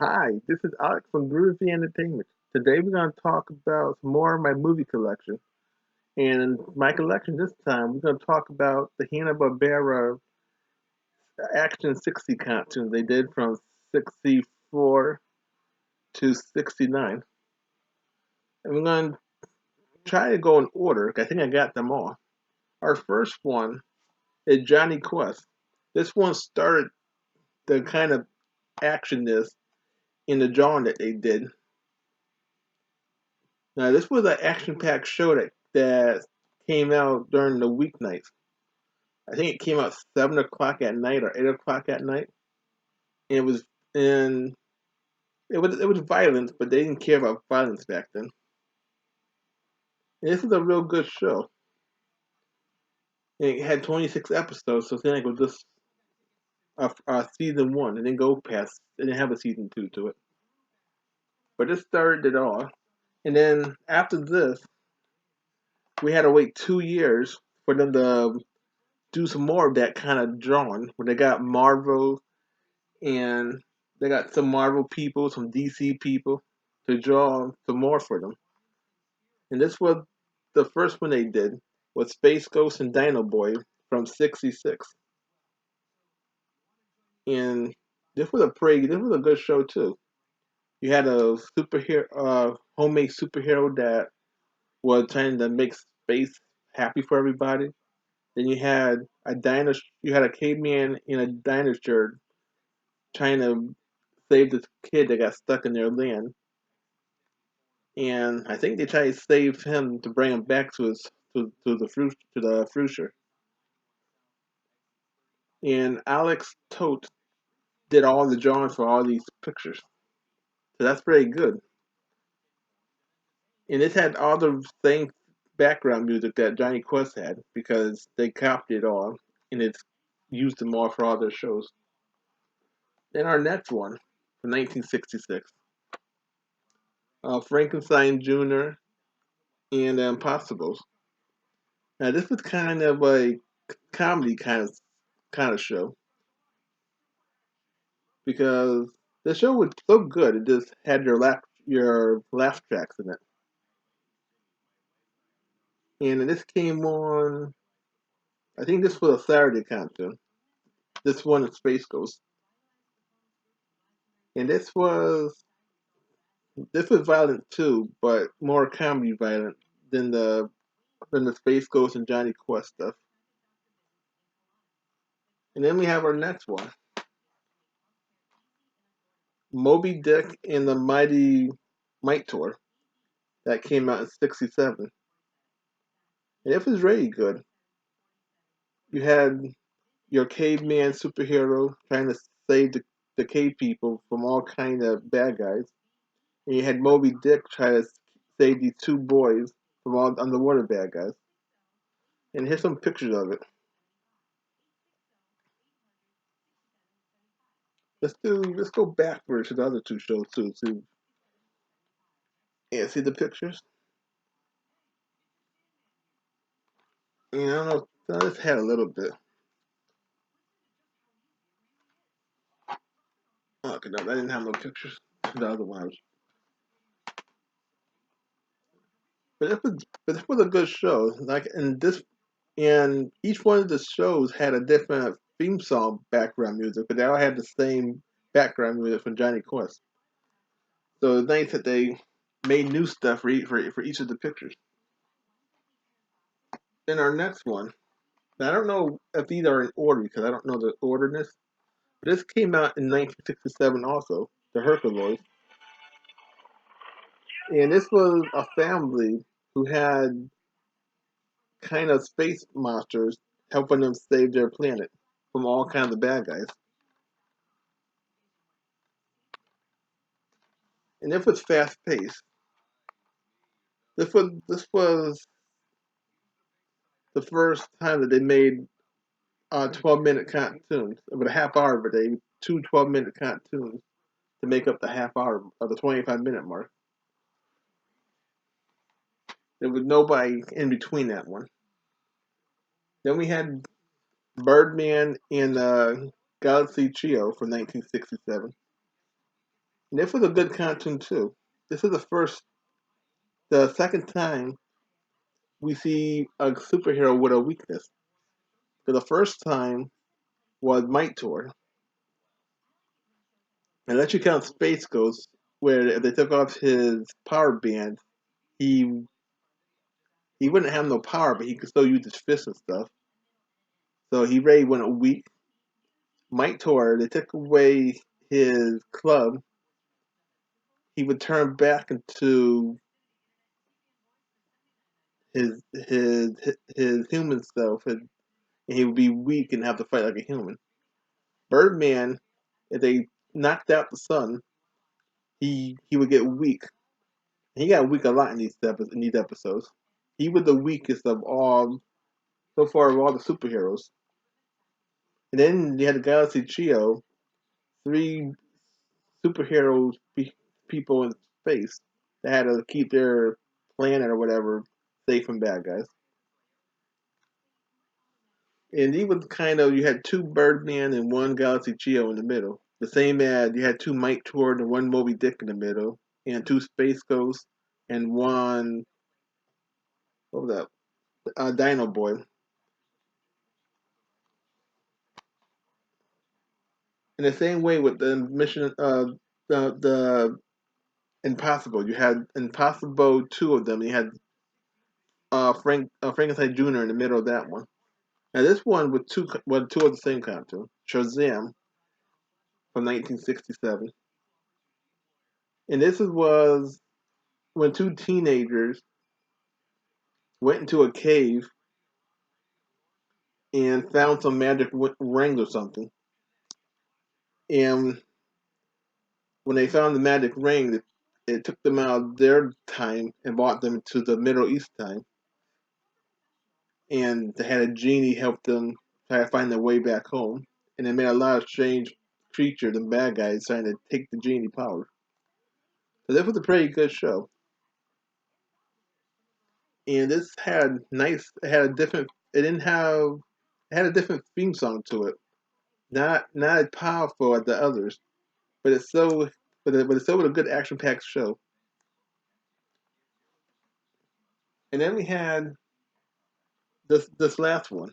Hi, this is Alex from Groovy Entertainment. Today we're going to talk about some more of my movie collection. And in my collection this time, we're going to talk about the Hanna-Barbera Action 60 cartoons they did from 64 to 69. And we're going to try to go in order. I think I got them all. Our first one is Johnny Quest. This one started the kind of actionness in the genre that they did. Now, this was an action-packed show that came out during the weeknights. I think it came out 7 o'clock at night or 8 o'clock at night. And and it was violence, but they didn't care about violence back then. And this was a real good show. And it had 26 episodes, so it's like it was just season one. It didn't go past. It didn't have a season two to it. But this started it all. And then after this, we had to wait 2 years for them to do some more of that kind of drawing, where they got Marvel and they got some Marvel people, some DC people to draw some more for them. And this was the first one they did was Space Ghost and Dino Boy from '66. And this was a good show too. You had a superhero, homemade superhero that was trying to make space happy for everybody. Then you had a caveman in a dinosaur trying to save this kid that got stuck in their land. And I think they tried to save him to bring him back to the future. And Alex Tote did all the drawing for all these pictures, so that's pretty good. And it had all the same background music that Johnny Quest had because they copied it all and it's used them all for all their shows. Then our next one from 1966, Frankenstein Jr. and the Impossibles. Now this was kind of a comedy kind of show because the show was so good. It just had your laugh tracks in it. And this came on. I think this was a Saturday cartoon. This one is Space Ghost, and this was violent too, but more comedy violent than the Space Ghost and Johnny Quest stuff. And then we have our next one, Moby Dick and the Mighty Might Tour, that came out in '67, and it was really good. You had your caveman superhero trying to save the cave people from all kind of bad guys. And you had Moby Dick try to save these two boys from all underwater bad guys. And here's some pictures of it. Let's go backwards to the other two shows too. See the pictures? Yeah, I don't know. I just had a little bit. Oh, okay, no, I didn't have no pictures. The other one, but this was a good show. And each one of the shows had a different theme song background music, but they all had the same background music from Johnny Quest. So it's nice that they made new stuff for each of the pictures. Then our next one, now I don't know if these are in order because I don't know the orderness, but this came out in 1967 also, the Herculoids. And this was a family who had kind of space monsters helping them save their planet from all kinds of bad guys. And this was fast paced. This was the first time that they made 12-minute cartoons with a half hour of a day, two 12-minute cartoons to make up the half hour of the 25-minute mark. There was nobody in between that one. Then we had Birdman and Galaxy Trio from 1967. And this was a good cartoon too. This is the second time we see a superhero with a weakness. So the first time was Mike Tour, and unless you count Space Ghost, where if they took off his power band, he he wouldn't have no power, but he could still use his fists and stuff. So he really went weak. Mike Tour, they took away his club, he would turn back into his human self, and he would be weak and have to fight like a human. Birdman, if they knocked out the sun, he would get weak. He got weak a lot in these episodes. He was the weakest of all so far of all the superheroes. And then you had the Galaxy Trio, three superheroes, people in space that had to keep their planet or whatever safe from bad guys. And he was kind of you had two Birdman and one Galaxy Trio in the middle. The same as you had two Mike Tord and one Moby Dick in the middle, and two Space Ghosts and one what was that? Dino Boy. In the same way with the mission, the Impossible. You had Impossible two of them. You had Frankenstein Jr in the middle of that one. Now this one with two of the same cartoon, Shazam from 1967, and was when two teenagers went into a cave and found some magic ring or something. And when they found the magic ring, it took them out of their time and brought them to the Middle East time. And they had a genie help them try to find their way back home. And they made a lot of strange creatures and bad guys trying to take the genie power. So that was a pretty good show. And this had it had a different, it didn't have, it had a different theme song to it. Not as powerful as the others, but but it's still with a good action packed show. And then we had this last one,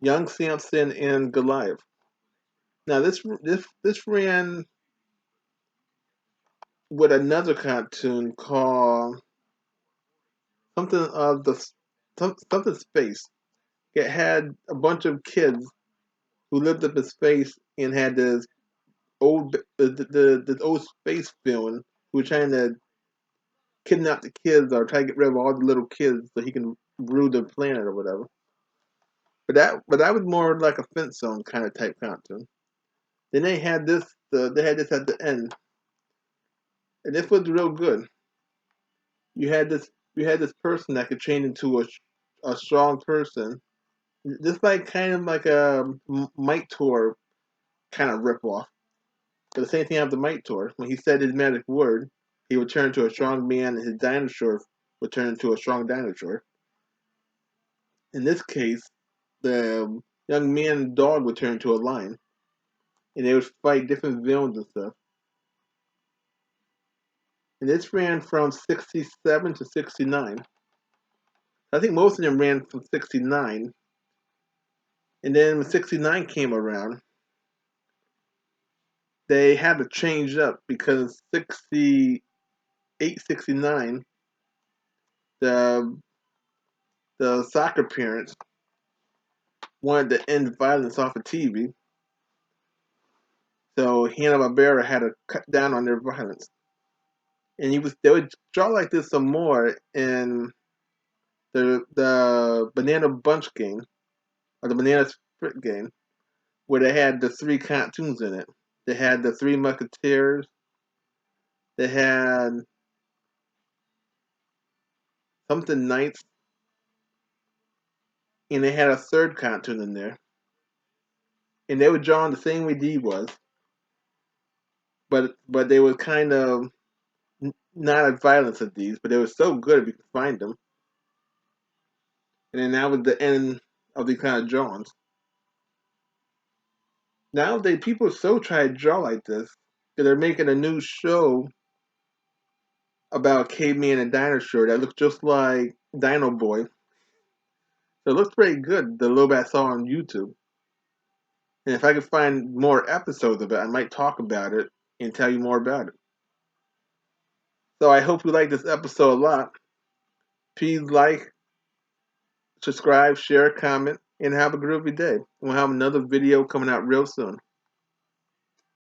Young Samson and Goliath. Now this ran with another cartoon called something of the something space. It had a bunch of kids who lived up in space and had this this old space villain who was trying to kidnap the kids or try to get rid of all the little kids so he can rule the planet or whatever. But that was more like a fence zone kind of type cartoon. Then they had this at the end, and this was real good. You had this person that could change into a strong person. Just like kind of like a Mike Tour kind of ripoff. But the same thing happened to Mike Tour. When he said his magic word, he would turn into a strong man, and his dinosaur would turn into a strong dinosaur. In this case, the young man and dog would turn into a lion, and they would fight different villains and stuff. And this ran from 67 to 69. I think most of them ran from 69. And then when 69 came around, they had to change up because 68, 69, the the soccer parents wanted to end violence off of TV. So Hanna-Barbera had to cut down on their violence. And they would draw like this some more in the Banana Bunch game, or the Banana Split game, where they had the three cartoons in it. They had the Three Musketeers. They had something Knights, and they had a third cartoon in there. And they were drawn the same way D was, but they were kind of not as violent as these, but they were so good if you could find them. And then that was the end of these kind of drawings. Nowadays, people so try to draw like this. They're making a new show about a caveman and dinosaur that looks just like Dino Boy. So it looks pretty good, the little bit I saw on YouTube. And if I could find more episodes of it, I might talk about it and tell you more about it. So I hope you like this episode a lot. Please like, subscribe, share, comment, and have a groovy day. We'll have another video coming out real soon.